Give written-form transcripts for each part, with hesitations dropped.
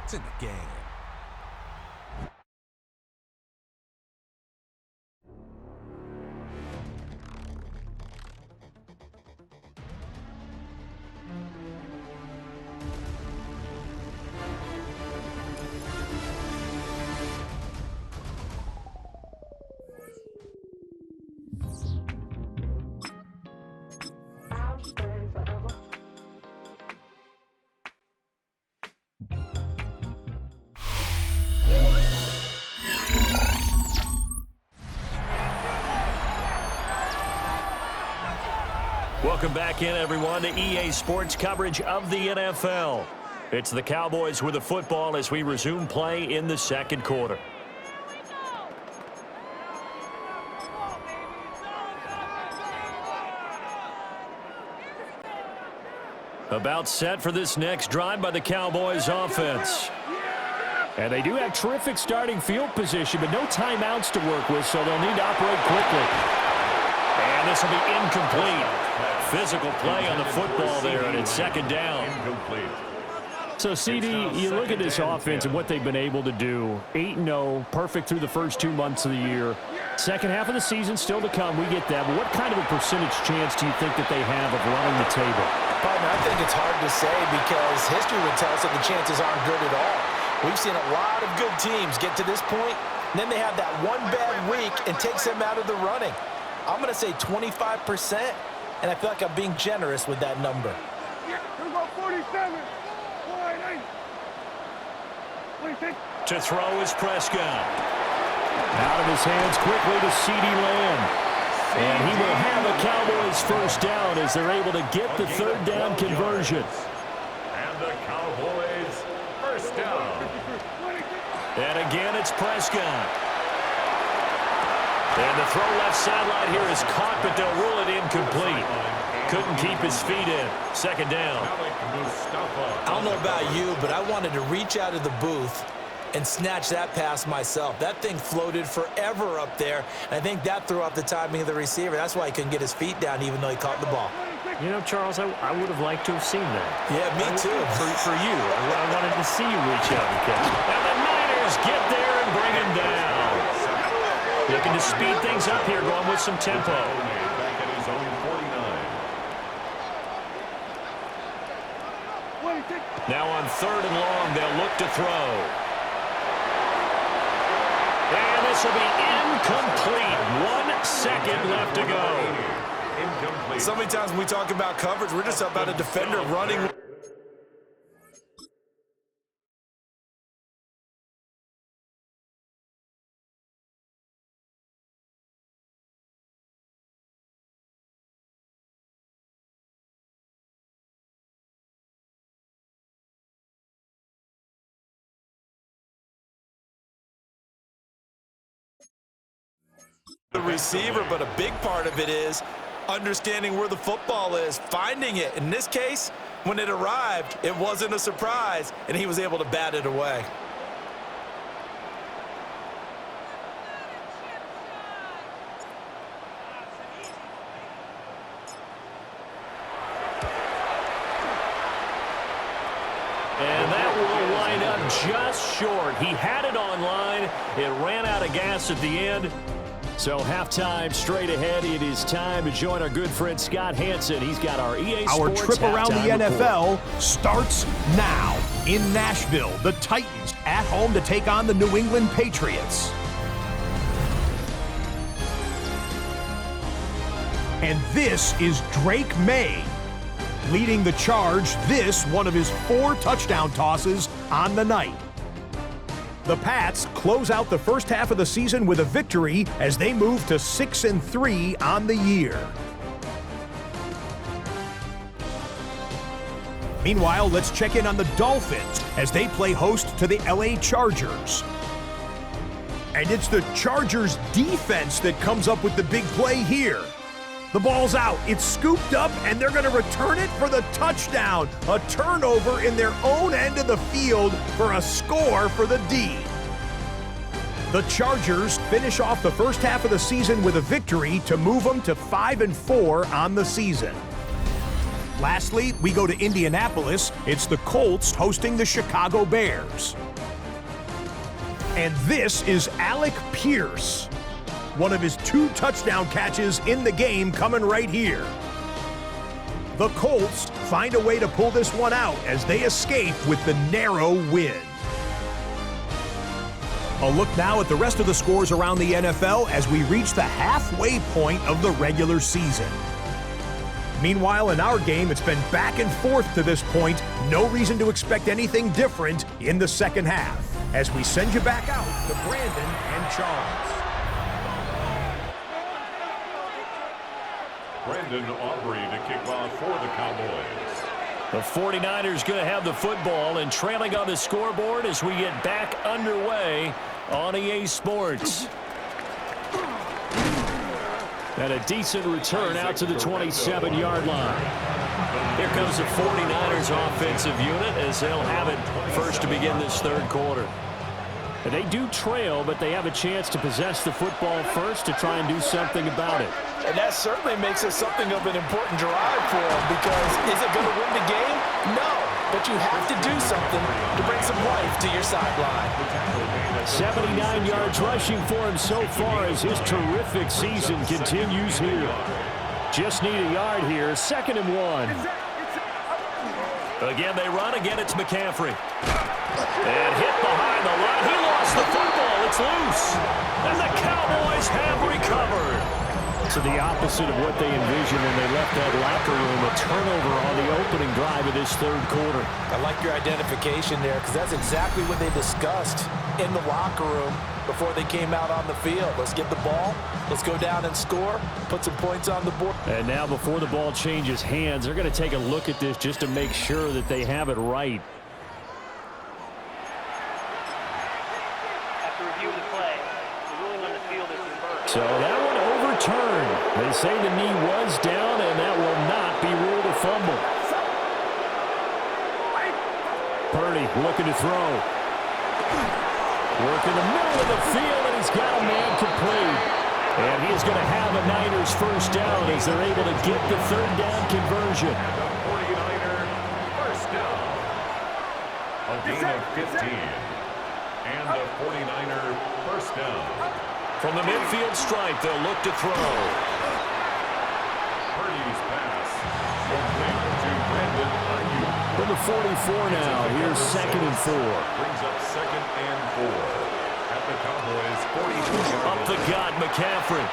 It's in the game. Welcome back in, everyone, to EA Sports coverage of the NFL. It's the Cowboys with the football as we resume play in the second quarter. About set for this next drive by the Cowboys offense. And they do have terrific starting field position, but no timeouts to work with, so they'll need to operate quickly. And this will be incomplete. Physical play on the football there, and it's second down. So, CD, you look at this offense and what they've been able to do. 8-0, perfect through the first 2 months of the year. Second half of the season still to come, we get that. But what kind of a percentage chance do you think that they have of running the table? Partner, I think it's hard to say because history would tell us that the chances aren't good at all. We've seen a lot of good teams get to this point, and then they have that one bad week and takes them out of the running. I'm going to say 25%. And I feel like I'm being generous with that number. To throw is Prescott. Out of his hands quickly to CeeDee Lamb. And he will have a Cowboys first down as they're able to get the third down conversion. And the Cowboys first down. And again, it's Prescott. And the throw left sideline here is caught, but they'll rule it incomplete. Couldn't keep his feet in. Second down. I don't know about you, but I wanted to reach out of the booth and snatch that pass myself. That thing floated forever up there. I think that threw off the timing of the receiver. That's why he couldn't get his feet down even though he caught the ball. You know, Charles, I would have liked to have seen that. Yeah, me too. For you. I wanted to see you reach out and catch it. And the Niners get there and bring him down. Looking to speed things up here, going with some tempo. Back at his own 49. Now on third and long, they'll look to throw. And this will be incomplete. 1 second left to go. Incomplete. So many times when we talk about coverage, we're just about a defender running. The receiver, but a big part of it is understanding where the football is, finding it. In this case, when it arrived, it wasn't a surprise, and he was able to bat it away. And that will line up just short. He had it on line. It ran out of gas at the end. So halftime straight ahead. It is time to join our good friend Scott Hanson. He's got our EA Sports Our trip around the NFL report. starts now. In Nashville, the Titans at home to take on the New England Patriots. And this is Drake May leading the charge. This one of his 4 touchdown tosses on the night. The Pats close out the first half of the season with a victory as they move to 6-3 on the year. Meanwhile, let's check in on the Dolphins as they play host to the LA Chargers. And it's the Chargers defense that comes up with the big play here. The ball's out, it's scooped up, and they're going to return it for the touchdown. A turnover in their own end of the field for a score for the D. The Chargers finish off the first half of the season with a victory to move them to 5-4 on the season. Lastly, we go to Indianapolis. It's the Colts hosting the Chicago Bears. And this is Alec Pierce. One of his 2 touchdown catches in the game coming right here. The Colts find a way to pull this one out as they escape with the narrow win. A look now at the rest of the scores around the NFL as we reach the halfway point of the regular season. Meanwhile, in our game, it's been back and forth to this point. No reason to expect anything different in the second half. As we send you back out to Brandon and Charles. Brandon Aubrey to kick off for the Cowboys. The 49ers going to have the football and trailing on the scoreboard as we get back underway on EA Sports. And a decent return out to the 27-yard line. Here comes the 49ers offensive unit as they'll have it first to begin this third quarter. And they do trail, but they have a chance to possess the football first to try and do something about it. And that certainly makes it something of an important drive for them, because is it going to win the game? No, but you have to do something to bring some life to your sideline. 79 yards rushing for him so far as his terrific season continues here. Just need a yard here, 2nd and 1. Again, they run. Again, it's McCaffrey. And hit behind the line. He lost the football. It's loose. And the Cowboys have recovered. So the opposite of what they envisioned when they left that locker room, a turnover on the opening drive of this third quarter. I like your identification there, because that's exactly what they discussed in the locker room before they came out on the field. Let's get the ball. Let's go down and score. Put some points on the board. And now before the ball changes hands, they're going to take a look at this just to make sure that they have it right. So that one overturned. They say the knee was down, and that will not be ruled a fumble. Purdy looking to throw. Work in the middle of the field, and he's got a man complete. And he is going to have a Niners first down as they're able to get the third down conversion. The 49er first down. A gain of 15. And the 49er first down. From the midfield stripe, they'll look to throw. Purdy's pass. Complete to Brandon Ayuk. From the 44 now, here's 2nd and 4. Brings up 2nd and 4. At the Cowboys' 42-yard Up the gut, McCaffrey.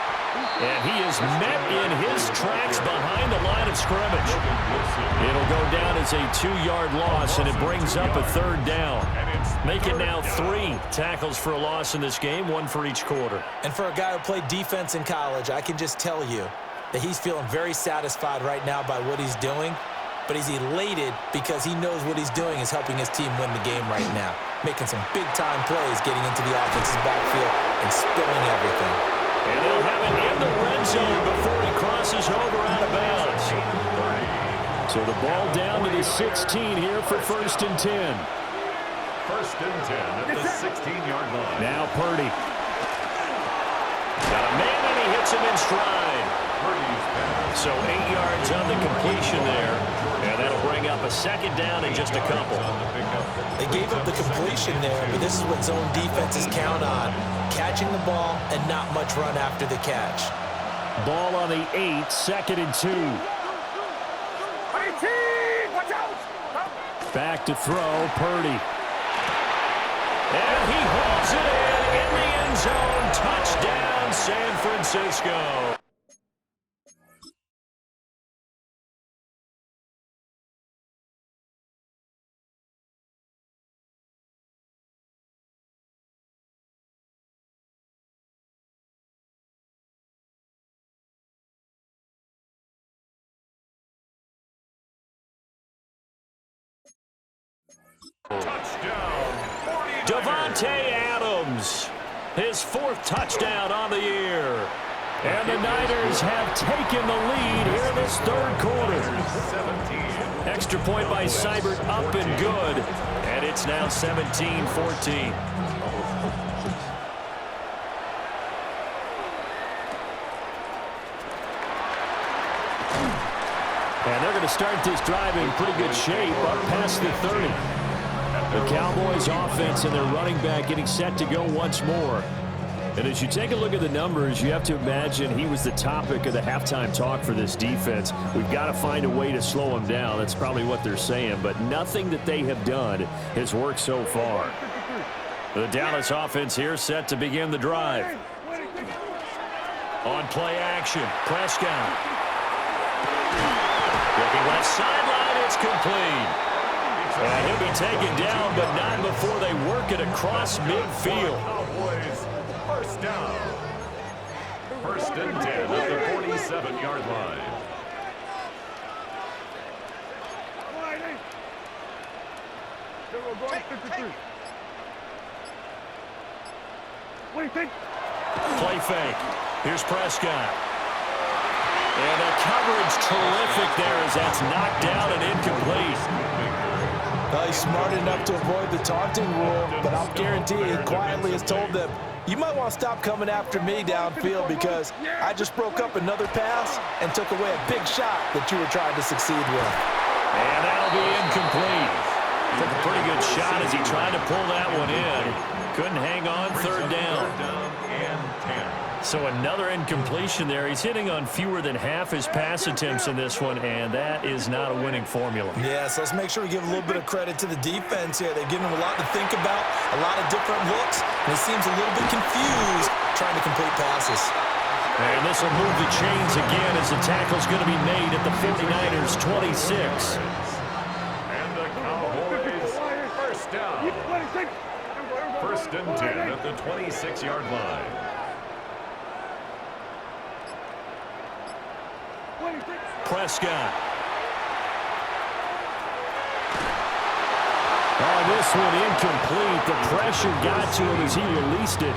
And he is met in his tracks behind the line of scrimmage. It'll go down as a 2-yard loss, and it brings up a third down. Make it now 3 tackles for a loss in this game, 1 for each quarter. And for a guy who played defense in college, I can just tell you that he's feeling very satisfied right now by what he's doing. But he's elated because he knows what he's doing is helping his team win the game right now. Making some big-time plays, getting into the offense's backfield and spilling everything. And they'll have it in the red zone before he crosses over out of bounds. So the ball down to the 16 here for 1st and 10. 1st and 10 at the 16-yard line. Now Purdy. Got a man, and he hits him in stride. Purdy's pass. So 8 yards on the completion there. And that'll bring up a 2nd down in just a couple. They gave up the completion there, but this is what zone defenses count on. Catching the ball and not much run after the catch. Ball on the 8, 2nd and 2. Back to throw, Purdy. And he hauls it in the end zone. Touchdown, San Francisco. Touchdown. Davante Adams, his 4th touchdown on the year. And the Niners have taken the lead here in this third quarter. 17. Extra point by Seibert up and good. And it's now 17-14. And they're going to start this drive in pretty good shape up past the 30. The Cowboys offense and their running back getting set to go once more. And as you take a look at the numbers, you have to imagine he was the topic of the halftime talk for this defense. We've got to find a way to slow him down. That's probably what they're saying. But nothing that they have done has worked so far. The Dallas offense here set to begin the drive. On play action, Prescott. Looking left sideline, it's complete. And he'll be taken down, but not before they work it across midfield. Cowboys, first down. First and 10 at the 47-yard line. Play fake. Here's Prescott. And the coverage terrific there as that's knocked down and incomplete. Well, he's smart enough to avoid the taunting rule, but I'll guarantee he quietly has told them, you might want to stop coming after me downfield because I just broke up another pass and took away a big shot that you were trying to succeed with. And that'll be incomplete. Took a pretty good shot as he tried to pull that one in. Couldn't hang on, third down. So another incompletion there. He's hitting on fewer than half his pass attempts in this one, and that is not a winning formula. Yes, let's make sure we give a little bit of credit to the defense here. They're giving him a lot to think about, a lot of different looks, and he seems a little bit confused trying to complete passes. And this will move the chains again as the tackle's going to be made at the 49ers' 26. And the Cowboys, first down. First and 10 at the 26-yard line. Prescott. Oh, this one incomplete. The pressure got to him as he released it.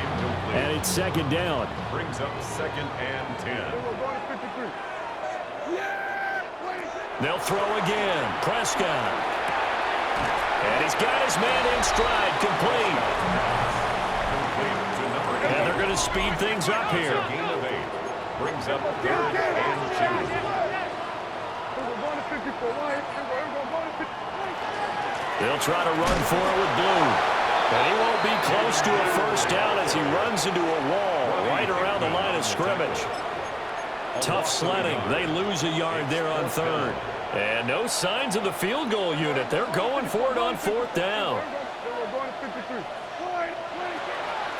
And it's second down. Brings up second and 10. They'll throw again. Prescott. And he's got his man in stride. Complete. And they're going to speed things up here. Gain of 8. Brings up third and 2. They'll try to run for it with Blue. And he won't be close to a first down as he runs into a wall right around the line of scrimmage. Tough sledding. They lose a yard there on third. And no signs of the field goal unit. They're going for it on fourth down.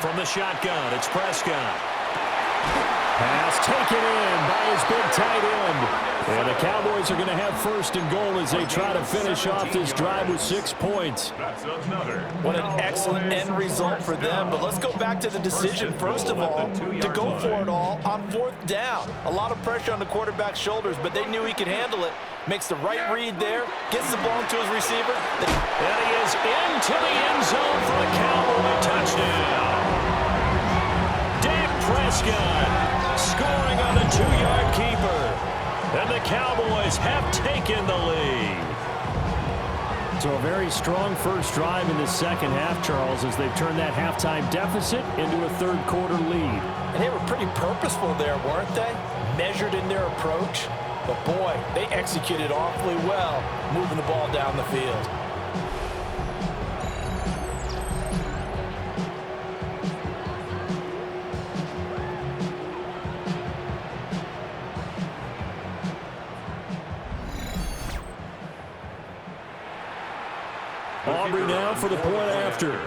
From the shotgun, it's Prescott. Pass taken in by his big tight end. And the Cowboys are going to have first and goal as they try to finish off this drive with 6 points. That's another. What an excellent end result for them. But let's go back to the decision, first of all, to go for it all on fourth down. A lot of pressure on the quarterback's shoulders, but they knew he could handle it. Makes the right read there, gets the ball to his receiver. And he is into the end zone for a Cowboy touchdown. Dak Prescott scoring on a 2-yard keeper. And the Cowboys have taken the lead. So a very strong first drive in the second half, Charles, as they've turned that halftime deficit into a third-quarter lead. And they were pretty purposeful there, weren't they? Measured in their approach. But, boy, they executed awfully well moving the ball down the field. Aubrey now for the point after.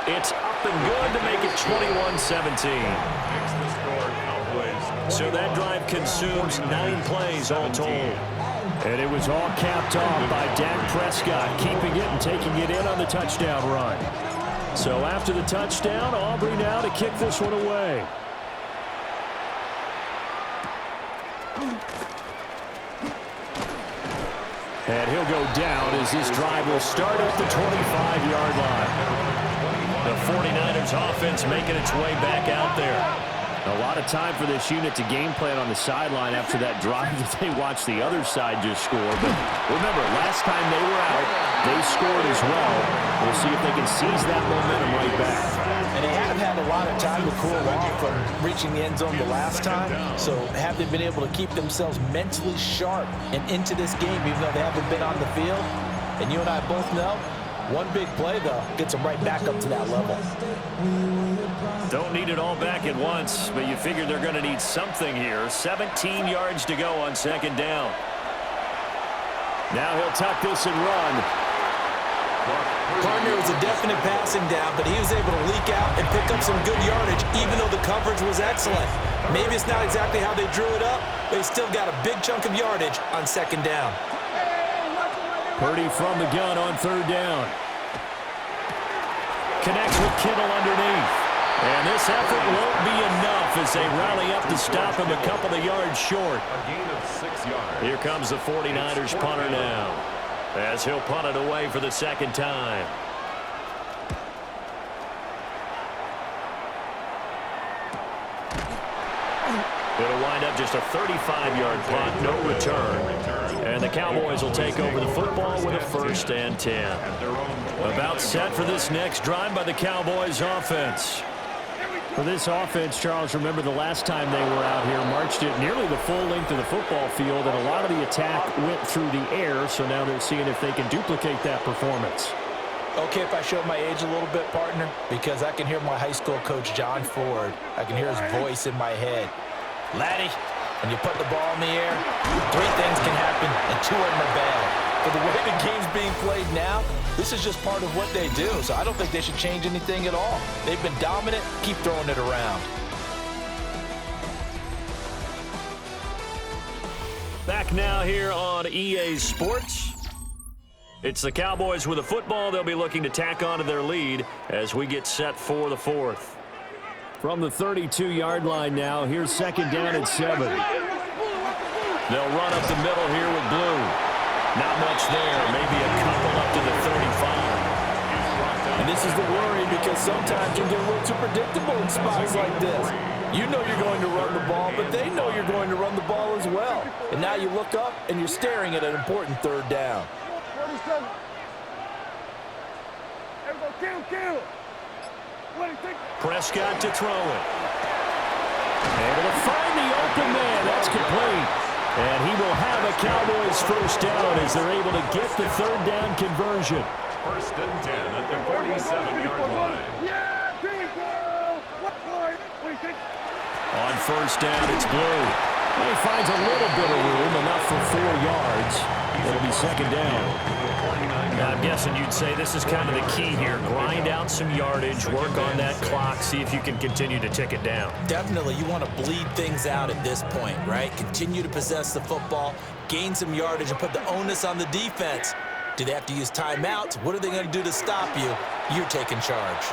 It's up and good to make it 21-17. So that drive consumes 9 plays all told. And it was all capped off by Dak Prescott, keeping it and taking it in on the touchdown run. So after the touchdown, Aubrey now to kick this one away. And he'll go down as this drive will start at the 25-yard line. The 49ers offense making its way back out there. A lot of time for this unit to game plan on the sideline after that drive that they watched the other side just score. But remember, last time they were out, they scored as well. We'll see if they can seize that momentum right back. And they have had a lot of time to cool off from reaching the end zone the last time. So have they been able to keep themselves mentally sharp and into this game, even though they haven't been on the field? And you and I both know, one big play, though, gets them right back up to that level. Don't need it all back at once, but you figure they're going to need something here. 17 yards to go on second down. Now he'll tuck this and run. Partner, was a definite passing down, but he was able to leak out and pick up some good yardage, even though the coverage was excellent. Maybe it's not exactly how they drew it up, but he still got a big chunk of yardage on second down. Purdy from the gun on third down. Connects with Kittle underneath. And this effort won't be enough as they rally up to stop him a couple of yards short. A gain of 6 yards. Here comes the 49ers punter now, as he'll punt it away for the second time. It'll wind up just a 35-yard punt, no return. And the Cowboys will take over the football with a 1st and 10. About set for this next drive by the Cowboys offense. For this offense, Charles, remember the last time they were out here, marched it nearly the full length of the football field, and a lot of the attack went through the air, so now they're seeing if they can duplicate that performance. Okay, if I show my age a little bit, partner, because I can hear my high school coach, John Ford. I can hear his voice in my head. Laddie, when you put the ball in the air, 3 things can happen, and 2 of them are bad. But the way the game's being played now, this is just part of what they do, so I don't think they should change anything at all. They've been dominant. Keep throwing it around. Back now here on EA Sports. It's the Cowboys with a football. They'll be looking to tack onto their lead as we get set for the 4th. From the 32-yard line now, here's second down at 7. They'll run up the middle here with Blue. Not much there, maybe a couple up to the 35. And this is the worry, because sometimes you get a little too predictable in spots like this. You know you're going to run the ball, but they know you're going to run the ball as well. And now you look up and you're staring at an important 3rd down. Prescott to throw it. Able to find the open man. That's complete. And he will have a Cowboys 1st down as they're able to get the 3rd down conversion. 1st and 10 at the 47-yard line. On 1st down, it's Blue. He finds a little bit of room, enough for 4 yards. It'll be second down. Now, I'm guessing you'd say this is kind of the key here. Grind out some yardage, work on that clock, see if you can continue to tick it down. Definitely, you want to bleed things out at this point, right? Continue to possess the football, gain some yardage, and put the onus on the defense. Do they have to use timeouts? What are they going to do to stop you? You're taking charge.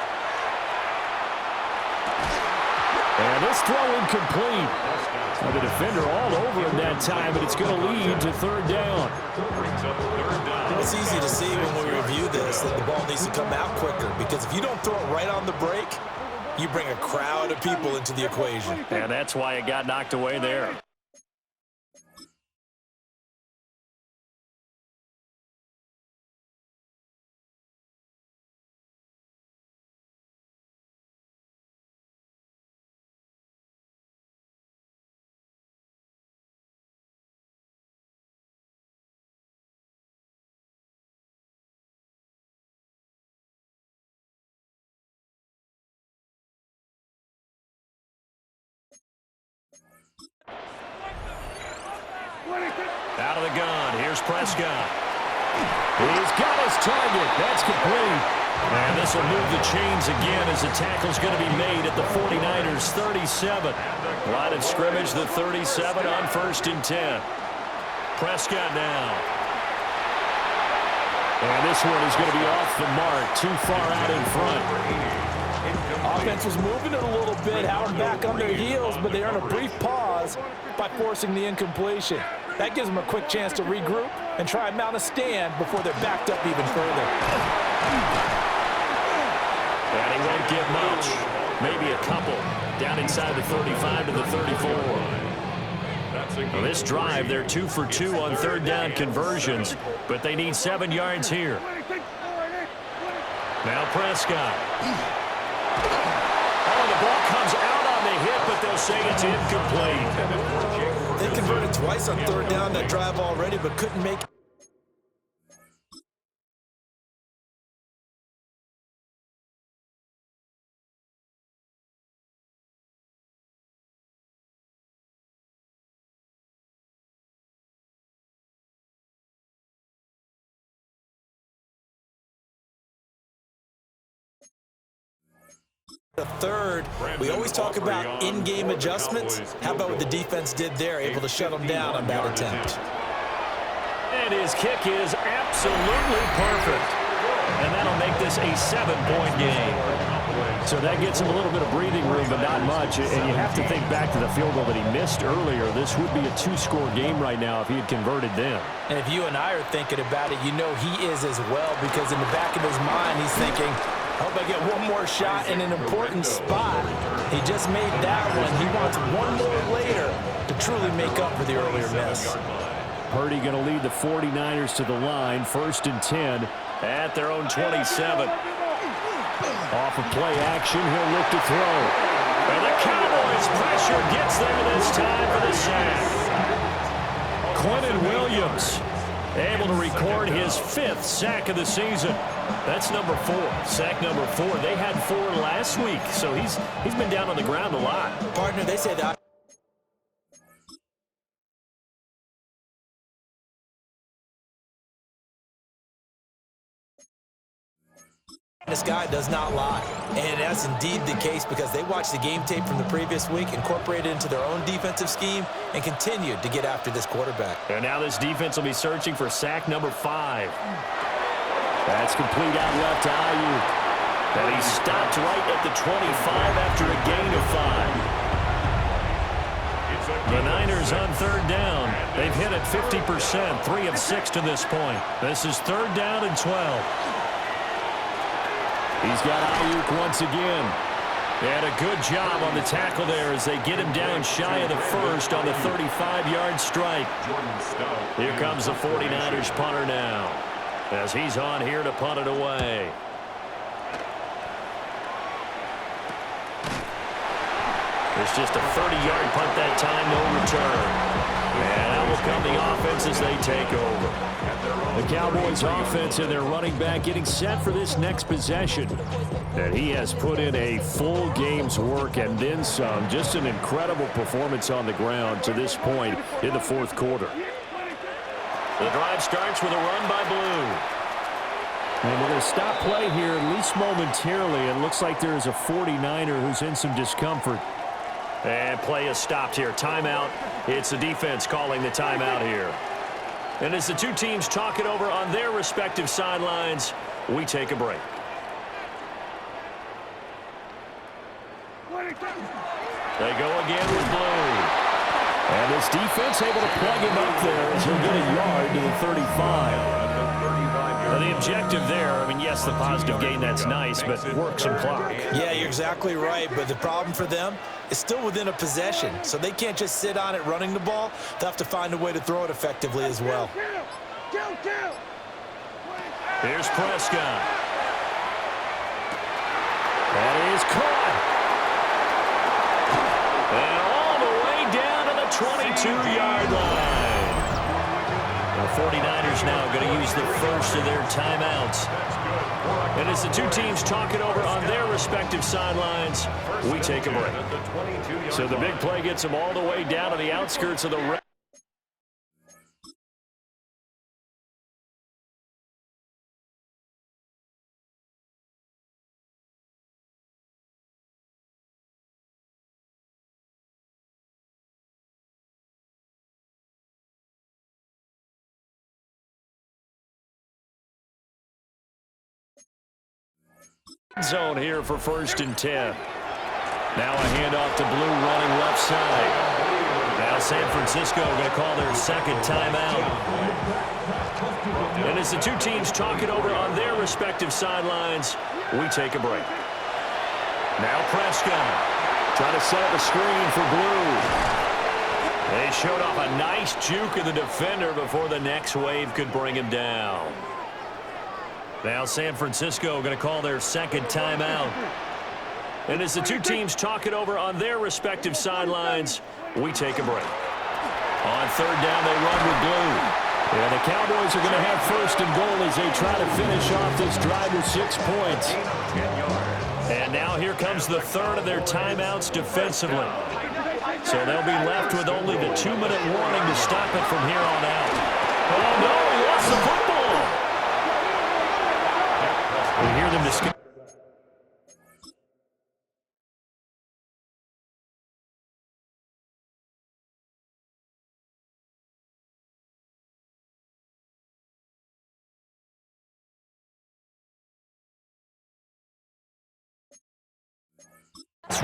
And this throw incomplete. Well, the defender all over him that time, but it's going to lead to 3rd down. It's easy to see when we review this that the ball needs to come out quicker, because if you don't throw it right on the break, you bring a crowd of people into the equation. And that's why it got knocked away there. Out of the gun, here's Prescott. He's got his target. That's complete. And this will move the chains again as the tackle's going to be made at the 49ers 37. Line of scrimmage, the 37 on 1st and 10. Prescott now. And this one is going to be off the mark, too far out in front. Offense was moving it a little bit, held back on their heels, but they earn a brief pause by forcing the incompletion. That gives them a quick chance to regroup and try and mount a stand before they're backed up even further. And he won't get much. maybe a couple. Down inside the 35 to the 34. Well, this drive, they're 2 for 2 on third down conversions, but they need 7 yards here. Now Prescott. Oh, the ball comes out on the hit, but they'll say it's incomplete. They converted twice on third down that drive already, but couldn't make it. The third, we always talk about in-game adjustments. How about what the defense did there, able to shut them down on that attempt? And his kick is absolutely perfect. And that'll make this a 7-point game. So that gets him a little bit of breathing room, but not much. And you have to think back to the field goal that he missed earlier. This would be a 2-score game right now if he had converted them. And if you and I are thinking about it, you know he is as well, because in the back of his mind, he's thinking, I hope I get one more shot in an important spot. He just made that one. He wants one more later to truly make up for the earlier miss. Purdy going to lead the 49ers to the line, 1st and 10 at their own 27. Off of play action, he'll look to throw. And the Cowboys pressure gets there this time for the sack. Quentin Williams able to record his 5th sack of the season. That's number 4, sack number 4. They had 4 last week, so he's been down on the ground a lot. Partner, they say that. This guy does not lie, and that's indeed the case, because they watched the game tape from the previous week, incorporated it into their own defensive scheme, and continued to get after this quarterback. And now this defense will be searching for sack number 5. That's complete out left to Ayuk. And he stopped right at the 25 after a gain of 5. The Niners on third down. They've hit it 50%, 3 of 6 to this point. This is 3rd down and 12. He's got Ayuk once again. And a good job on the tackle there as they get him down shy of the 1st on the 35-yard strike. Here comes the 49ers punter now, as he's on here to punt it away. It's just a 30-yard punt that time, no return. And out will come the offense as they take over. The Cowboys offense and their running back getting set for this next possession. And he has put in a full game's work and then some. Just an incredible performance on the ground to this point in the 4th quarter. The drive starts with a run by Blue. And we're going to stop play here, at least momentarily. It looks like there is a 49er who's in some discomfort. And play is stopped here. Timeout. It's the defense calling the timeout here. And as the two teams talk it over on their respective sidelines, we take a break. They go again with Blue. And this defense able to plug him up there as he'll get a yard to the 35. Well, the objective there, I mean, yes, the positive gain, that's nice, but work some clock. Yeah, you're exactly right, but the problem for them is still within a possession, so they can't just sit on it running the ball. They'll have to find a way to throw it effectively as well. Here's Prescott. That is caught. And all the way down to the 22-yard line. The 49ers now going to use the first of their timeouts. And as the two teams talk it over on their respective sidelines, we take a break. So the big play gets them all the way down to the outskirts of the red. Zone here for 1st and 10. Now a handoff to Blue running left side. Now San Francisco going to call their second timeout. And as the two teams talk it over on their respective sidelines, we take a break. Now Prescott trying to set up a screen for Blue. They showed off a nice juke of the defender before the next wave could bring him down. Now San Francisco going to call their second timeout. And as the two teams talk it over on their respective sidelines, we take a break. On third down, they run with Blue. And the Cowboys are going to have first and goal as they try to finish off this drive with 6 points. And now here comes the third of their timeouts defensively. So they'll be left with only the 2-minute warning to stop it from here on out. Oh, no, he lost the football. We hear them discuss.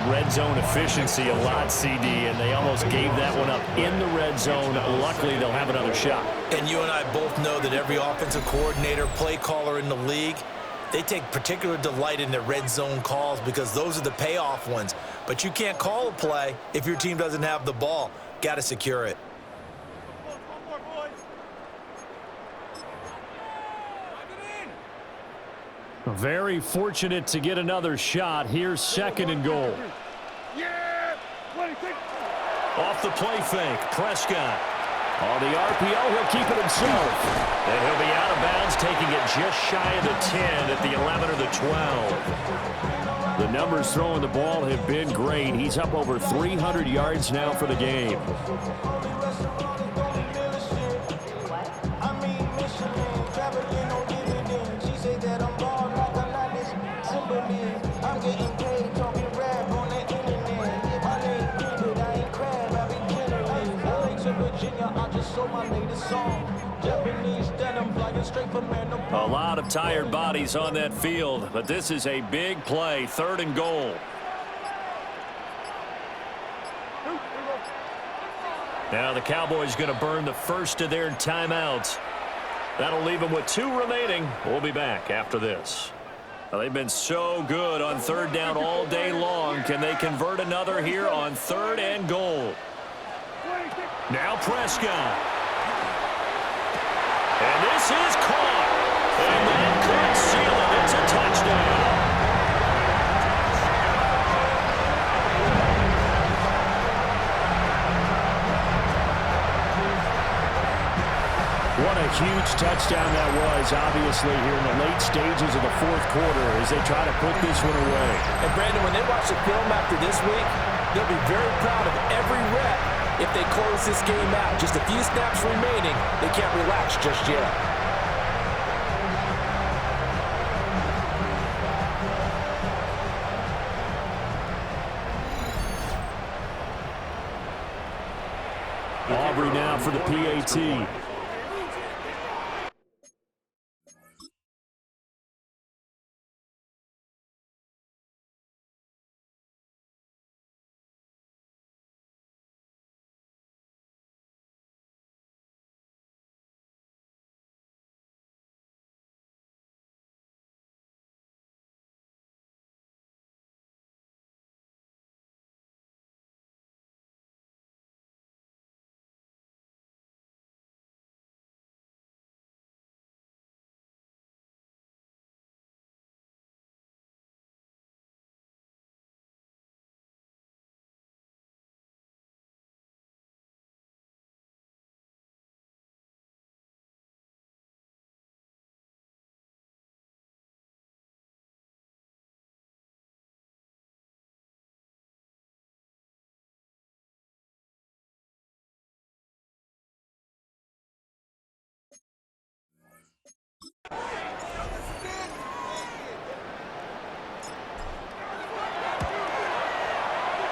Red zone efficiency a lot, CD, and they almost gave that one up in the red zone. Luckily, they'll have another shot. And you and I both know that every offensive coordinator, play caller in the league, they take particular delight in their red zone calls because those are the payoff ones. But you can't call a play if your team doesn't have the ball. Got to secure it. Very fortunate to get another shot. Here's second and goal. Off the play fake, Prescott. On the RPO, he'll keep it himself. And he'll be out of bounds, taking it just shy of the 10 at the 11 or the 12. The numbers throwing the ball have been great. He's up over 300 yards now for the game. A lot of tired bodies on that field, but this is a big play, third and goal. Now the Cowboys going to burn the first of their timeouts. That'll leave them with 2 remaining. We'll be back after this. Well, they've been so good on third down all day long. Can they convert another here on third and goal? Now Prescott. And this is caught. And that could seal it. It's a touchdown. What a huge touchdown that was, obviously, here in the late stages of the fourth quarter as they try to put this one away. And, Brandon, when they watch the film after this week, they'll be very proud of every rep if they close this game out. Just a few snaps remaining. They can't relax just yet. Aubrey now for the PAT.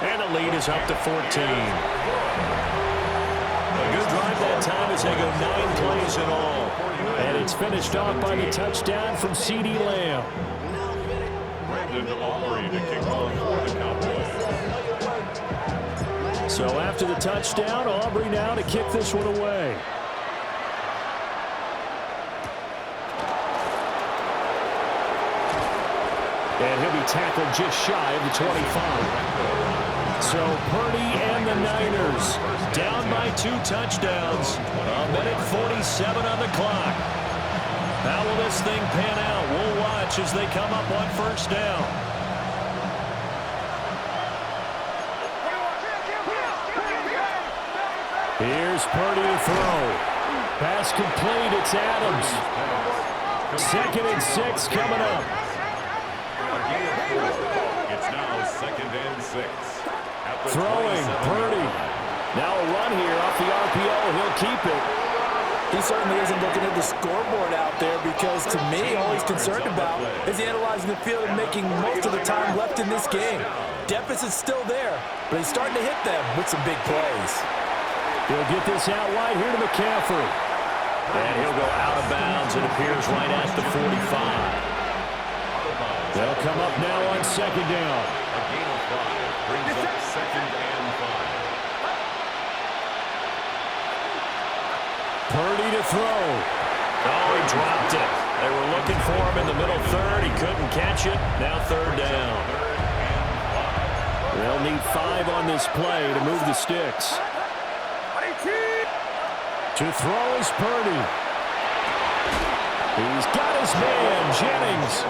And the lead is up to 14. A good drive that time as they go 9 plays in all. And it's finished off by the touchdown from CeeDee Lamb. Brandon Aubrey to kick off for the Cowboys. So after the touchdown, Aubrey now to kick this one away. And he'll be tackled just shy of the 25. So Purdy and the Niners down by 2 touchdowns. A minute 47 on the clock. How will this thing pan out? We'll watch as they come up on first down. Here's Purdy to throw. Pass complete. It's Adams. 2nd and 6 coming up. It's now 2nd and 6. Throwing, Purdy. Now a run here off the RPO. He'll keep it. He certainly isn't looking at the scoreboard out there because, to me, all he's concerned about is analyzing the field and making most of the time left in this game. Deficit's still there, but he's starting to hit them with some big plays. He'll get this out wide here to McCaffrey. And he'll go out of bounds. It appears right at the 45. They'll come up now on 2nd down. A gain of 5 brings up 2nd and 5. Purdy to throw. Oh, he dropped it. They were looking for him in the middle third. He couldn't catch it. Now 3rd down. They'll need 5 on this play to move the sticks. To throw is Purdy. He's got his man, Jennings.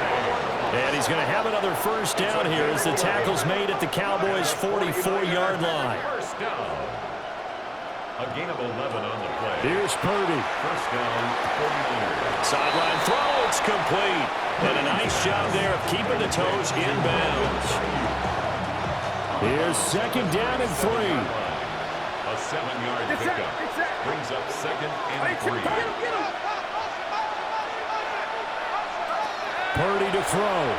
And he's going to have another first down here as the tackle's made at the Cowboys' 44-yard line. First down. A gain of 11 on the play. Here's Purdy. First down, 49ers. Sideline throw, it's complete. And a nice job there of keeping the toes in bounds. Here's 2nd down and 3. A 7-yard pickup. Brings up 2nd and 3. Purdy to throw.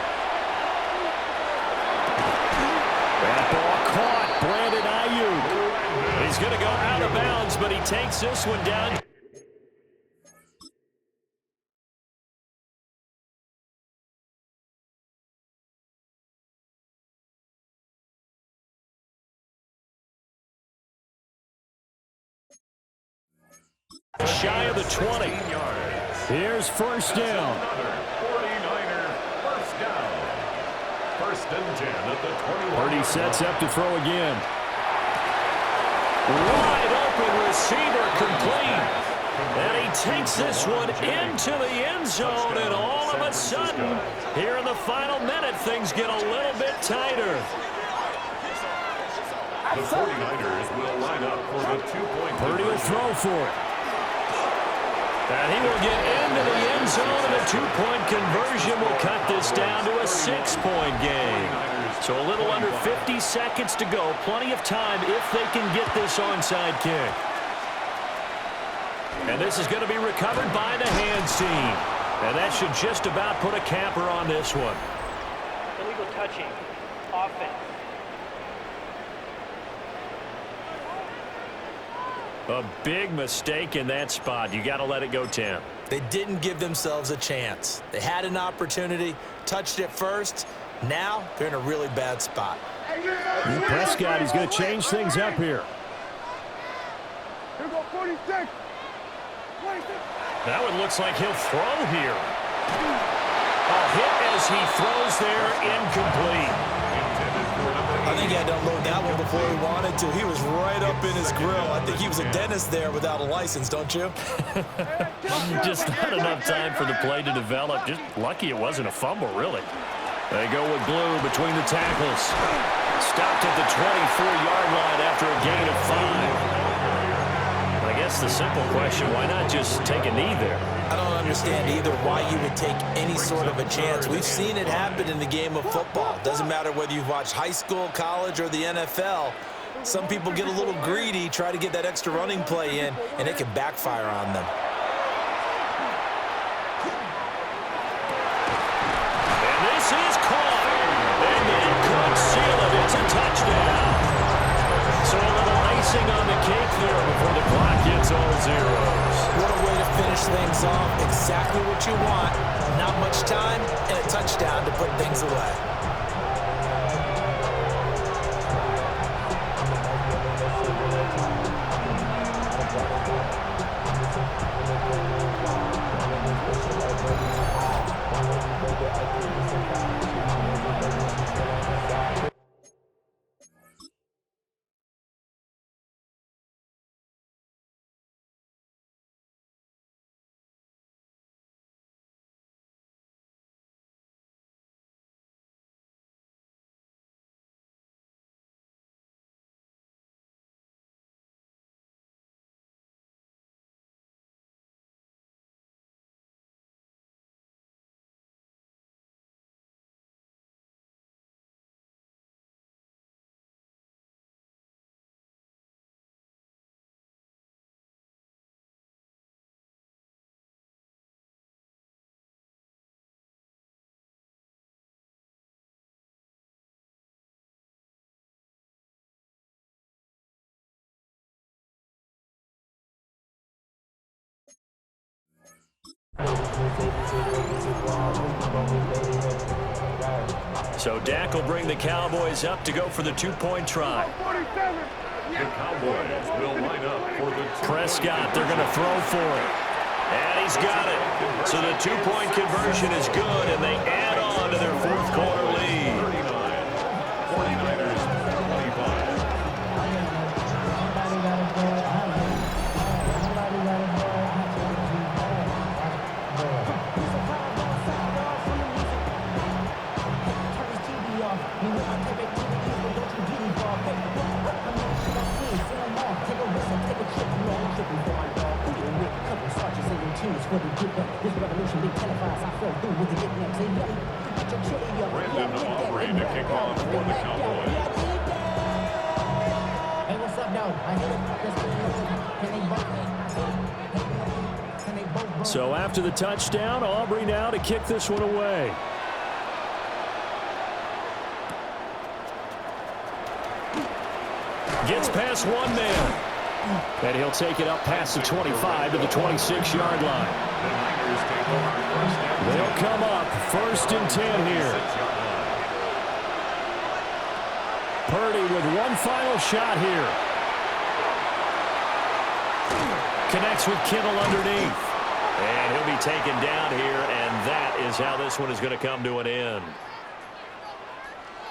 That ball caught. Brandon Ayuk. He's going to go out of bounds, but he takes this one down. Shy of the 20. Here's first down. 49er first down. 1st and 10 at the 21. Purdy sets up to throw again. Wide open receiver complete. And he takes this one into the end zone, and all of a sudden, here in the final minute, things get a little bit tighter. The 49ers will line up for the 2-point. Purdy will throw for it. And he will get into the end zone, and a 2-point conversion will cut this down to a 6-point game. So a little under 50 seconds to go. Plenty of time if they can get this onside kick. And this is going to be recovered by the hands team. And that should just about put a capper on this one. Illegal touching. Offense. A big mistake in that spot. You got to let it go, Tim. They didn't give themselves a chance. They had an opportunity, touched it first. Now they're in a really bad spot. Prescott is going to change things up here. Here we go, 46. That one looks like he'll throw here. A hit as he throws there, incomplete. I think he had to unload that one before he wanted to. He was right up in his grill. I think he was a dentist there without a license, don't you? Just not enough time for the play to develop. Just lucky it wasn't a fumble, really. They go with blue between the tackles. Stopped at the 24-yard line after a gain of 5. I guess the simple question, why not just take a knee there? I don't understand either why you would take any sort of a chance. We've seen it happen in the game of football. Doesn't matter whether you've watched high school, college, or the NFL. Some people get a little greedy, try to get that extra running play in, and it can backfire on them. And this is caught. And that could seal it. It's a touchdown. So a little icing on the cake there before the clock gets all zeros. What a way to finish things off. Exactly what you want. Not much time and a touchdown to put things away. So Dak will bring the Cowboys up to go for the two-point try. The Cowboys will line up for the Prescott, they're going to throw for it. And he's got it. So the two-point conversion is good, and they add on to their fourth quarter lead. 49ers 25. Brandon Aubrey to kick off for the Cowboys. Hey, what's up, though? So after the touchdown, Aubrey now to kick this one away. Gets past one man. And he'll take it up past the 25 to the 26-yard line. They'll come up 1st and 10 here. Purdy with one final shot here. Connects with Kittle underneath. And he'll be taken down here, and that is how this one is going to come to an end.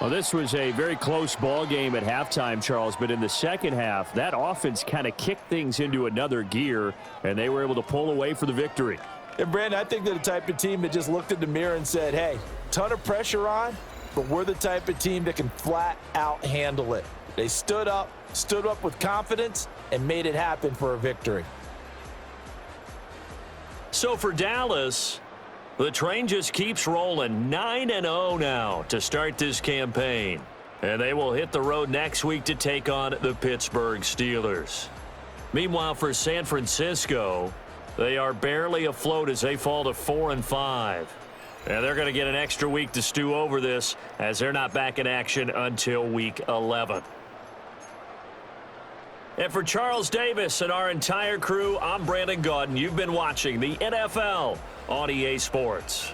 Well, this was a very close ball game at halftime, Charles, but in the second half, that offense kind of kicked things into another gear, and they were able to pull away for the victory. And, Brandon, I think they're the type of team that just looked in the mirror and said, hey, ton of pressure on, but we're the type of team that can flat out handle it. They stood up with confidence, and made it happen for a victory. So for Dallas, the train just keeps rolling. 9-0 now to start this campaign. And they will hit the road next week to take on the Pittsburgh Steelers. Meanwhile, for San Francisco, they are barely afloat as they fall to 4-5. And they're going to get an extra week to stew over this as they're not back in action until week 11. And for Charles Davis and our entire crew, I'm Brandon Gaudin. You've been watching the NFL on EA Sports.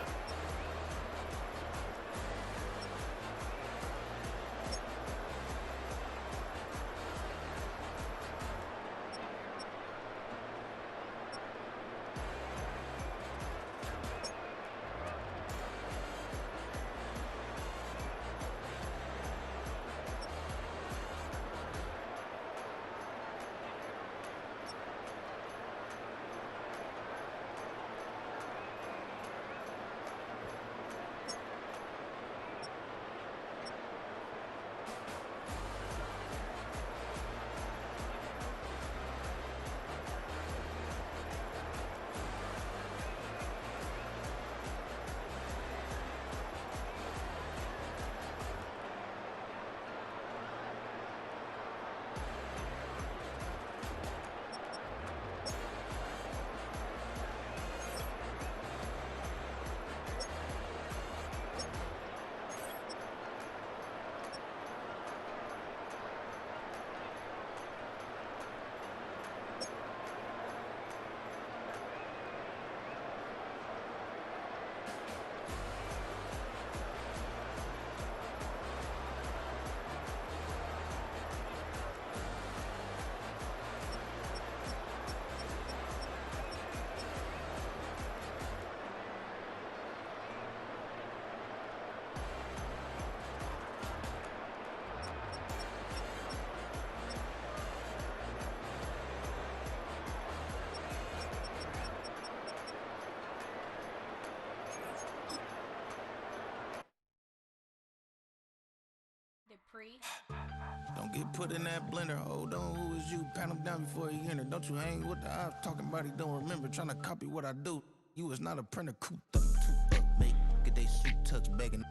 Don't get put in that blender. Hold on, who is you? Pat him down before he enter. Don't you hang with the ops talking about he don't remember. Trying to copy what I do. You is not a printer. Cooped up, two up, make get they suit tucks begging.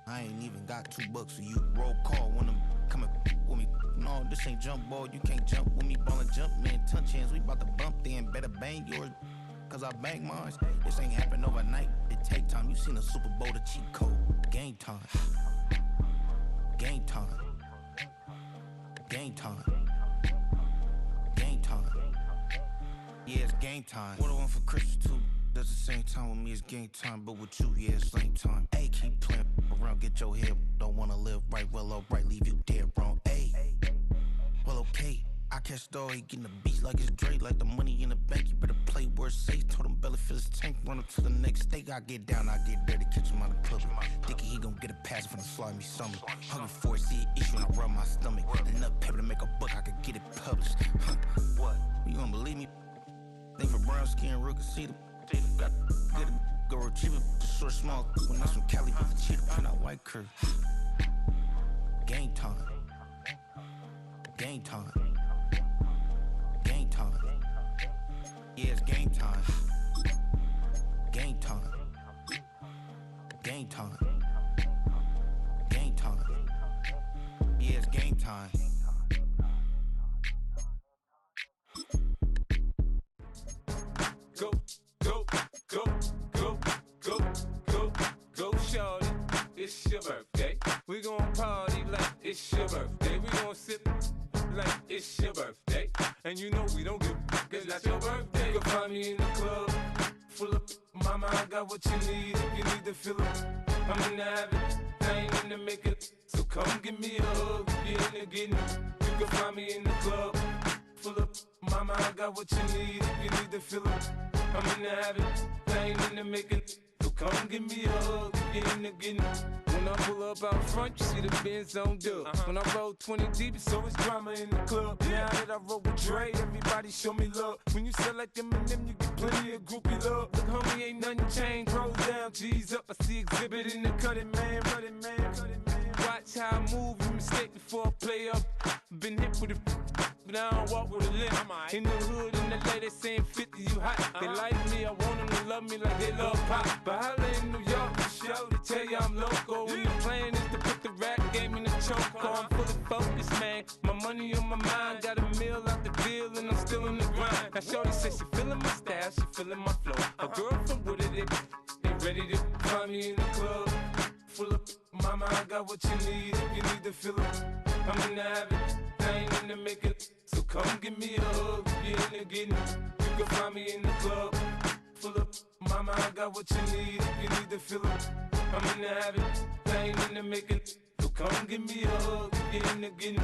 I ain't even got $2, so you roll call when I'm coming with me. No, this ain't jump ball. You can't jump with me. Ballin' jump, man. Touch hands. We about to bump then. Better bang yours, cause I bang mine. This ain't happen overnight. It take time. You seen a Super Bowl, the cheat code. Game time. Game time. Game time. Game time. Yeah, it's game time. What I want for Christmas too. At the same time with me it's game time, but with you, yeah, it's lame time. Hey, keep playing around, get your head. Don't wanna live right, well, alright, leave you dead wrong. Hey, well, okay. I catch the dog, he getting the beat like it's Dre, like the money in the bank. You better play where it's safe. Told him belly fill his tank, run him to the next state. I get down, I get dirty, catch him out of club. Thinking he gon' get a pass from the slimy stomach. Hungry for it, see it issue and I rub my stomach. Enough paper to make a book, I could get it published. What? You don't believe me? Think for brown skin, real can see them. Got get it, go retrieve it, just short, small. When that's from Cali with the cheetah print out white curve. Game time. Game time. Game time. Yeah, it's game time. Game time. Game time. Game time. Yeah, it's game time. Go, go, go, go, go, go, go, shorty. It's your birthday. We gon' party like it's your birthday. We gon' sip like it's your birthday. And you know we don't give cause that's your birthday. You can find me in the club, full of mama, I got what you need. If you need to fill it, I'm in the habit, I ain't in the make it. So come give me a hug, get in the getting. You can find me in the club, full of mama, I got what you need. If you need to fill it, I'm in the habit, I ain't in the make it. So come give me a hug, get in the getting. When I pull up out front, you see the Benz on dub. When I roll 20 deep, it's always drama in the club. Now that I roll with Dre, everybody show me love. When you sell like them and them, you get plenty of groupie love. Look, homie, ain't nothing changed. Roll down, G's up. I see exhibit in the cutting, man. Running, man. Watch how I move, you mistake before I play up. Been hit with a but I don't walk with a limp. In the hood, in the lady saying 50, you hot. They like me, I want them to love me like they love pop. But holla in New York, for show to tell you I'm local. And the plan is to put the rap game in the choke. I'm fully focused, man. My money on my mind, got a meal out the deal, and I'm still in the grind. Now shorty says she feeling my style, she feeling my flow. A girl from Wooded, they ready to find me in the club. Full of mama, I got what you need. If you need to fill it, I'm in the habit, I ain't in the make it. So come give me a hug, get in the getting. You can find me in the club, full of mama, I got what you need. If you need to fill it, I'm in the habit, I ain't in the make it. So come give me a hug, get in the getting.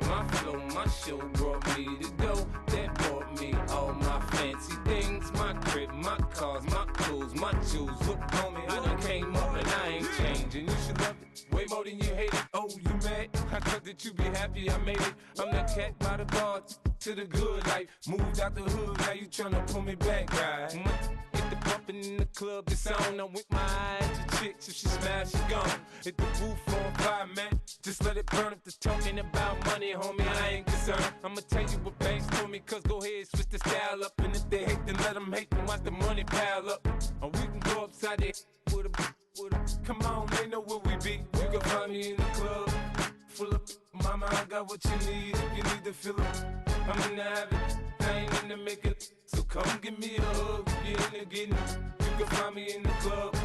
My flow, my show brought me to go. That brought me all my fancy things. My crib, my cars, my clothes, my jewels. Look on me, I done came up and I ain't changing. You should love it way more than you hate it. Oh, you mad? I thought that you be happy I made it. I'm the cat by the bar to the good life. Moved out the hood, now you tryna pull me back, right? Hit the bumpin' in the club, it's on. I'm with my eyes to chicks, if she smash, she gone. Hit the roof on fire, man. Just let it burn. If the talking about money, homie, I ain't concerned. I'ma tell you what banks told me, cause go ahead, switch the style up. And if they hate, then let them hate, then watch the money pile up. Or we can go upside there with a come on, they know where we be. You can find me in the club, full of mama, I got what you need. If you need to fill it, I'm in the habit, I ain't in the make it. So come give me a hug, get in the getting. You can find me in the club,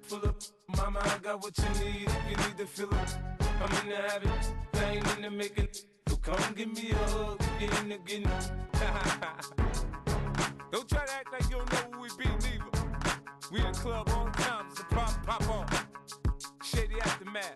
full of mama, I got what you need. If you need to fill it, I'm in the habit, I ain't in the make it. So come give me a hug, get in the getting. Don't try to act like you don't know who we be, neither. We in the club on time, so pop on. Shady Aftermath.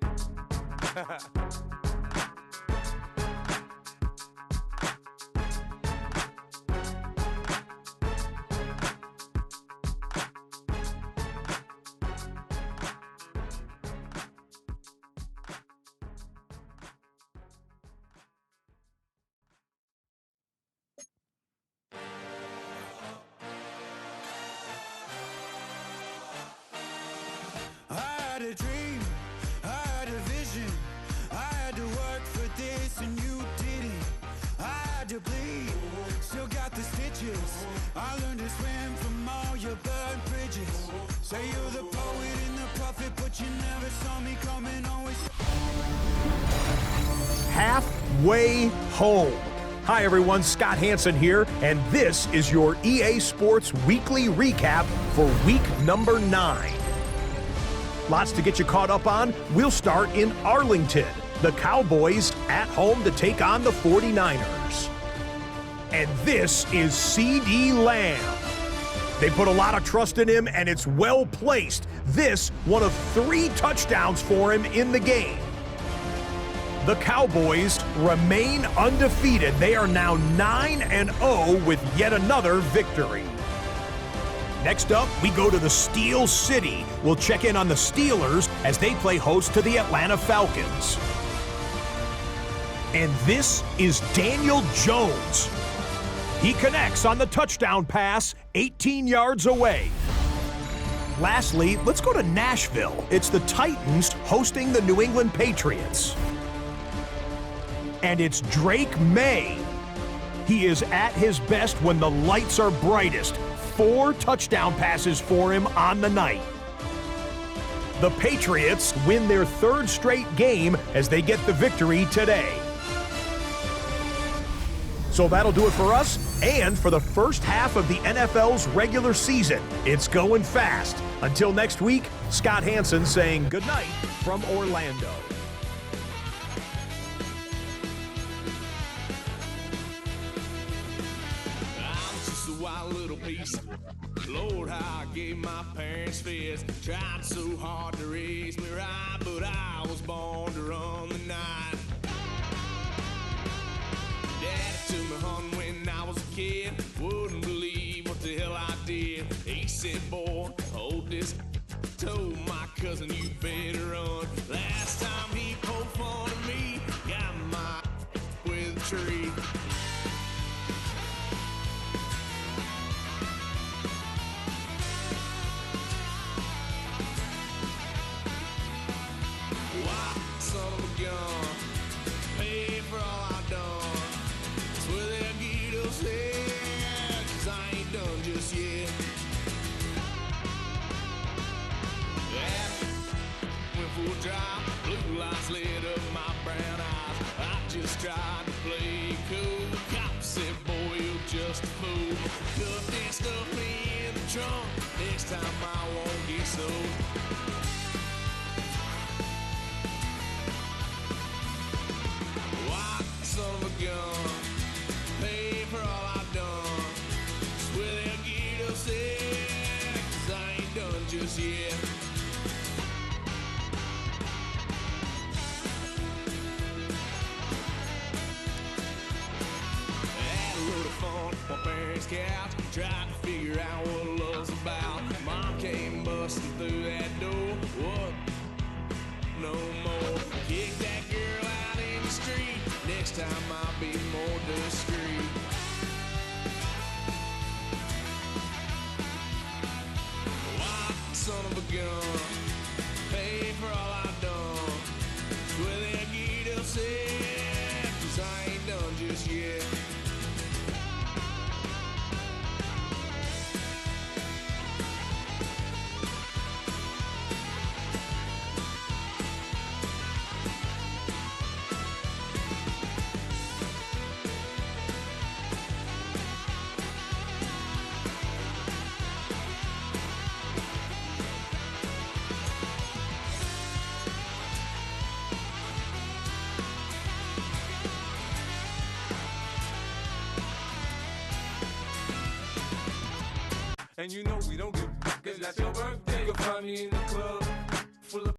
had a dream, I had a vision. I had to work for this and you didn't. I had to bleed, still got the stitches. I learned to swim from all your burned bridges. Say you're the poet and the prophet, but you never saw me coming. Always halfway home. Hi everyone, Scott Hansen here, and this is your EA Sports Weekly Recap for week number 9. Lots to get you caught up on. We'll start in Arlington. The Cowboys at home to take on the 49ers. And this is CD Lamb. They put a lot of trust in him, and it's well placed. This, one of 3 touchdowns for him in the game. The Cowboys remain undefeated. They are now 9-0 with yet another victory. Next up, we go to the Steel City. We'll check in on the Steelers as they play host to the Atlanta Falcons. And this is Daniel Jones. He connects on the touchdown pass 18 yards away. Lastly, let's go to Nashville. It's the Titans hosting the New England Patriots. And it's Drake May. He is at his best when the lights are brightest. 4 touchdown passes for him on the night. The Patriots win their 3rd straight game as they get the victory today. So that'll do it for us and for the first half of the NFL's regular season. It's going fast. Until next week, Scott Hansen saying goodnight from Orlando. I'm just a wild little piece. Lord, how I gave my parents fist. Tried so hard to raise me right, but I was born to run the night. Daddy took me hunting when I was a kid. Wouldn't believe what the hell I did. He said, boy, hold this. Told my cousin, you better run. Last time he poked fun of me, got my with a tree. Why, son of a gun, pay for all I done. That's where they'll get us head, 'cause I ain't done just yet. Yeah, went for a drive, blue lights lit up my brown eyes. I just tried to play cool. Cop said, boy, you're just a fool. Cuffed and stuffed me in the trunk. Next time I won't get so. Why, son of a gun, pay for all I've done. It's where they'll get us in, 'cause I ain't done just yet. Had a little fun on my parents' couch, tried to figure out what love's about. Mom came busting through that door. What? No more. Kick that girl out in the street. Next time I'll be more discreet. Why, son of a gun, pay for all I've done. It's where they'll get us in, 'cause I ain't done just yet. And you know we don't give, 'cause that's your birthday. You can find me in the club full of